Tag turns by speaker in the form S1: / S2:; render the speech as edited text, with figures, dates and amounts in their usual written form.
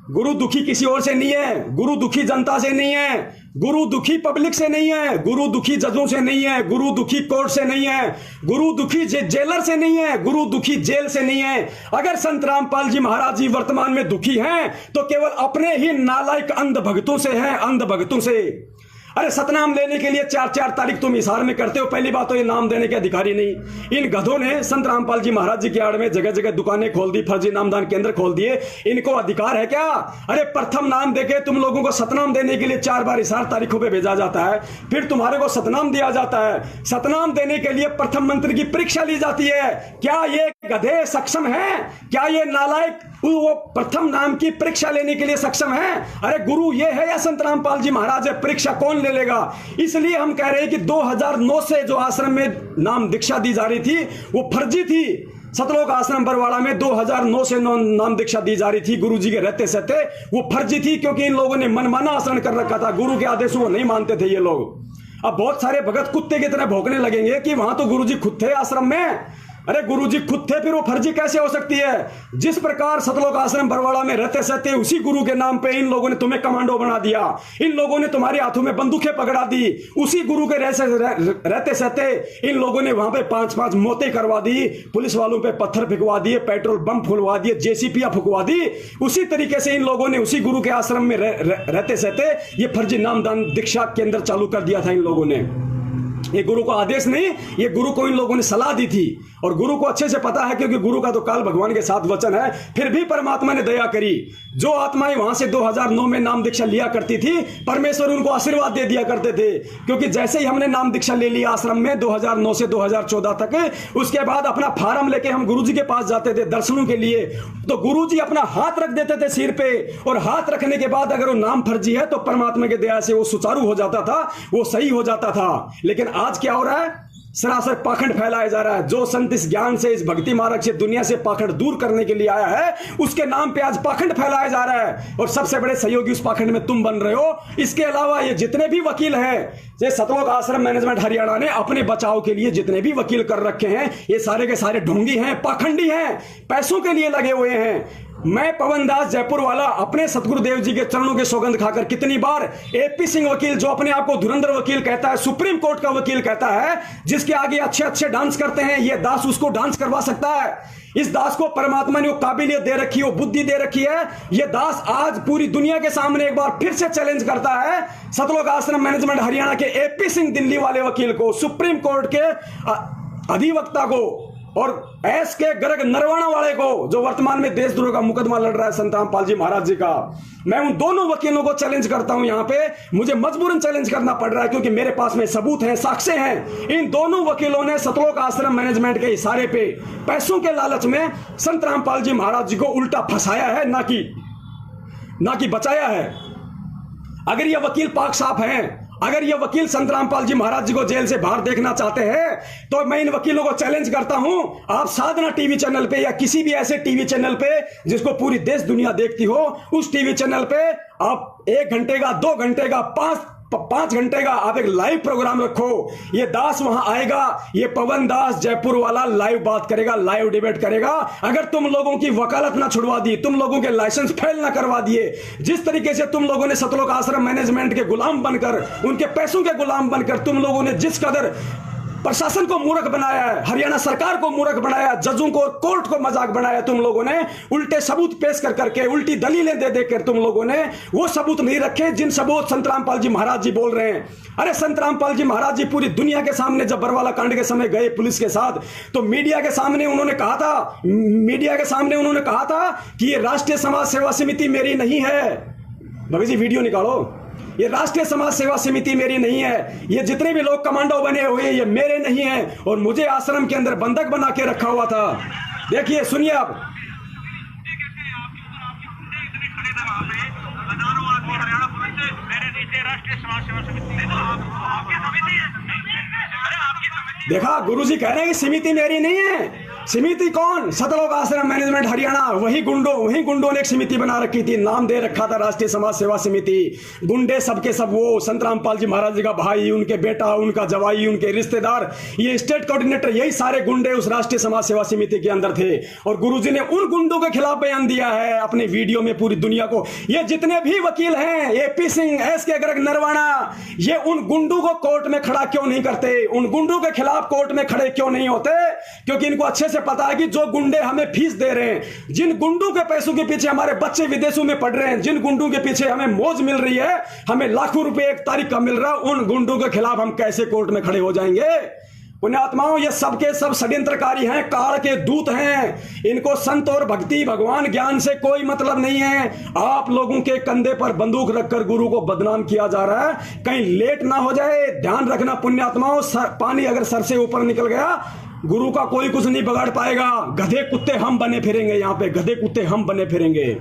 S1: गुरु दुखी किसी और से नहीं है, गुरु दुखी जनता से नहीं है, गुरु दुखी पब्लिक से नहीं है, गुरु दुखी जजों से नहीं है, गुरु दुखी कोर्ट से नहीं है, गुरु दुखी जेलर से नहीं है, गुरु दुखी जेल से नहीं है। अगर संत रामपाल जी महाराज जी वर्तमान में दुखी हैं तो केवल अपने ही नालायक अंध भक्तों से हैं, अंध भक्तों से। अरे सतनाम लेने के लिए 4-4 तारीख तुम इशार में करते हो। पहली बात तो ये नाम देने के अधिकारी नहीं। इन गधों ने संत रामपाल जी महाराज जी के आड़ में जगह जगह दुकानें खोल दी, फर्जी नामदान केंद्र खोल दिए। इनको अधिकार है क्या? अरे प्रथम नाम देके तुम लोगों को सतनाम देने के लिए 4 बार इशार तारीखों पे भेजा जाता है, फिर तुम्हारे को सतनाम दिया जाता है। सतनाम देने के लिए प्रथम मंत्र की परीक्षा ली जाती है। क्या ये गधे सक्षम है? क्या ये नालायक वो प्रथम नाम की परीक्षा लेने के लिए सक्षम है? अरे गुरु ये है या संत रामपाल जी महाराज है? परीक्षा कौन ले लेगा? इसलिए हम कह रहे हैं कि 2009 से जो आश्रम में नाम दीक्षा दी जा रही थी वो फर्जी थी। सतलोक आश्रम बरवाड़ा में 2009 से नाम दीक्षा दी जा रही थी गुरु जी के रहते सहते, वो फर्जी थी क्योंकि इन लोगों ने मनमाना आचरण कर रखा था। गुरु के आदेशों को नहीं मानते थे ये लोग। अब बहुत सारे भगत कुत्ते की तरह भौंकने लगेंगे कि वहां तो गुरु जी खुद थे आश्रम में। अरे गुरुजी खुद थे, फिर वो फर्जी कैसे हो सकती है? जिस प्रकार सतलोक आश्रम बरवाड़ा में रहते सहते उसी गुरु के नाम पे इन लोगों ने तुम्हें कमांडो बना दिया, इन लोगों ने तुम्हारे हाथों में बंदूकें पकड़ा दी। उसी गुरु के रहते सहते इन लोगों ने वहां पे 5-5 मौतें करवा दी, पुलिस वालों पे पत्थर फेंकवा दिए, पेट्रोल बम फुलवा दिए, जेसीपीया फुकवा दी। उसी तरीके से इन लोगों ने उसी गुरु के आश्रम में रहते सहते ये फर्जी नामदान दीक्षा केंद्र चालू कर दिया था इन लोगों ने। ये गुरु को आदेश नहीं, ये गुरु को इन लोगों ने सलाह दी थी। और गुरु को अच्छे से पता है क्योंकि गुरु का तो काल भगवान के साथ वचन है। फिर भी परमात्मा ने दया करी। जो आत्माएं वहां से 2009 में नाम दीक्षा लिया करती थी, परमेश्वर उनको आशीर्वाद दे दिया करते थे। क्योंकि जैसे ही हमने नाम दीक्षा ले लिया आश्रम में 2009 से 2014 तक, उसके बाद अपना फार्म लेके हम गुरु जी के पास जाते थे दर्शनों के लिए, तो गुरु जी अपना हाथ रख देते थे सिर पे, और हाथ रखने के बाद अगर वो नाम फर्जी है तो परमात्मा की दया से वो सुचारू हो जाता था, वो सही हो जाता था। लेकिन आज क्या हो रहा है? सरासर पाखंड फैलाया जा रहा है। जो संत इस ज्ञान से, इस भक्ति मार्ग से दुनिया से पाखंड दूर करने के लिए आया है, उसके नाम पे आज पाखंड फैलाया जा रहा है। और सबसे बड़े सहयोगी उस पाखंड में तुम बन रहे हो। इसके अलावा ये जितने भी वकील हैं, ये सतलोक आश्रम मैनेजमेंट हरियाणा ने अपने बचाव के लिए जितने भी वकील कर रखे हैं, ये सारे के सारे ढोंगी हैं, पाखंडी हैं, पैसों के लिए लगे हुए हैं। मैं पवन दास जयपुर वाला अपने सतगुरुदेव जी के चरणों के सौगंध खाकर कितनी बार एपी सिंह वकील, जो अपने आप को धुरंधर वकील कहता है, सुप्रीम कोर्ट का वकील कहता है, जिसके आगे अच्छे अच्छे डांस करते हैं, ये दास उसको डांस करवा सकता है। इस दास को परमात्मा ने वो काबिलियत दे रखी है, वो बुद्धि दे रखी है। ये दास आज पूरी दुनिया के सामने एक बार फिर से चैलेंज करता है सतलोक आश्रम मैनेजमेंट हरियाणा के एपी सिंह दिल्ली वाले वकील को, सुप्रीम कोर्ट के अधिवक्ता को, और एस के गर्ग नरवाणा वाले को, जो वर्तमान में देशद्रोह का मुकदमा लड़ रहा है संत रामपाल जी महाराज जी का। मैं उन दोनों वकीलों को चैलेंज करता हूं। यहां पे मुझे मजबूरन चैलेंज करना पड़ रहा है क्योंकि मेरे पास में सबूत हैं, साक्ष्य हैं। इन दोनों वकीलों ने सतलोक आश्रम मैनेजमेंट के इशारे पे, पैसों के लालच में संत रामपाल जी महाराज जी को उल्टा फंसाया है, ना कि बचाया है। अगर ये वकील पाक साफ हैं, अगर ये वकील संत रामपाल जी महाराज जी को जेल से बाहर देखना चाहते हैं, तो मैं इन वकीलों को चैलेंज करता हूं, आप साधना टीवी चैनल पे या किसी भी ऐसे टीवी चैनल पे जिसको पूरी देश दुनिया देखती हो, उस टीवी चैनल पे आप 1 घंटे का, 2 घंटे का, 5 घंटे का आप एक लाइव प्रोग्राम रखो। ये दास वहां आएगा, ये पवन दास जयपुर वाला लाइव बात करेगा, लाइव डिबेट करेगा। अगर तुम लोगों की वकालत ना छुड़वा दी, तुम लोगों के लाइसेंस फेल ना करवा दिए, जिस तरीके से तुम लोगों ने सतलोक आश्रम मैनेजमेंट के गुलाम बनकर, उनके पैसों के गुलाम बनकर तुम लोगों ने जिस कदर प्रशासन को मूर्ख बनाया है, हरियाणा सरकार को मूर्ख बनाया, जजों को और कोर्ट को मजाक बनाया तुम लोगों ने, उल्टे सबूत पेश कर करके, उल्टी दलीलें दे देकर तुम लोगों ने वो सबूत नहीं रखे जिन सबूत संत रामपाल जी महाराज जी बोल रहे हैं। अरे संत रामपाल जी महाराज जी पूरी दुनिया के सामने जब बरवाला कांड के समय गए पुलिस के साथ, तो मीडिया के सामने उन्होंने कहा था कि ये राष्ट्रीय समाज सेवा समिति मेरी नहीं है। भगत जी वीडियो निकालो। ये राष्ट्रीय समाज सेवा समिति मेरी नहीं है, ये जितने भी लोग कमांडो बने हुए ये मेरे नहीं हैं, और मुझे आश्रम के अंदर बंधक बना के रखा हुआ था। देखिए, सुनिए आप। देखा, गुरुजी कह रहे हैं कि समिति मेरी नहीं है। समिति कौन? सतलोक आश्रम मैनेजमेंट हरियाणा, वही गुंडों ने एक समिति बना रखी थी, नाम दे रखा था राष्ट्रीय समाज सेवा समिति। गुंडे सबके सब वो संत रामपाल जी महाराज जी का भाई, उनके बेटा, उनका जवाई, उनके रिश्तेदार, ये स्टेट कोऑर्डिनेटर, यही सारे गुंडे उस राष्ट्रीय समाज सेवा समिति के अंदर थे। और गुरुजी ने उन गुंडों के खिलाफ बयान दिया है अपने वीडियो में पूरी दुनिया को। ये जितने भी वकील हैं, एपी सिंह, एसके गर्ग, नरवाणा, ये उन गुंडों को कोर्ट में खड़ा क्यों नहीं करते? उन गुंडों के खिलाफ कोर्ट में खड़े क्यों नहीं होते? क्योंकि इनको अच्छे से पता है कि जो गुंडे हमें फीस दे रहे हैं, जिन गुंडों के पैसों के पीछे हमारे बच्चे विदेशों में पढ़ रहे हैं, जिन गुंडों के पीछे हमें मौज मिल रही है, हमें लाखों रुपए एक तारीख का मिल रहा है, उन गुंडों के खिलाफ हम कैसे कोर्ट में खड़े हो जाएंगे? पुण्यात्माओं, ये सबके सब षड्यंत्रकारी हैं, काल के दूत हैं। इनको संत और भक्ति, भगवान, ज्ञान से कोई मतलब नहीं है। आप लोगों के कंधे पर बंदूक रखकर गुरु को बदनाम किया जा रहा है, कहीं लेट ना हो जाए। ध्यान रखना पुण्यात्माओं, पानी अगर सर से ऊपर निकल गया, गुरु का कोई कुछ नहीं बिगाड़ पाएगा। गधे कुत्ते हम बने फिरेंगे, यहाँ पे गधे कुत्ते हम बने फिरेंगे।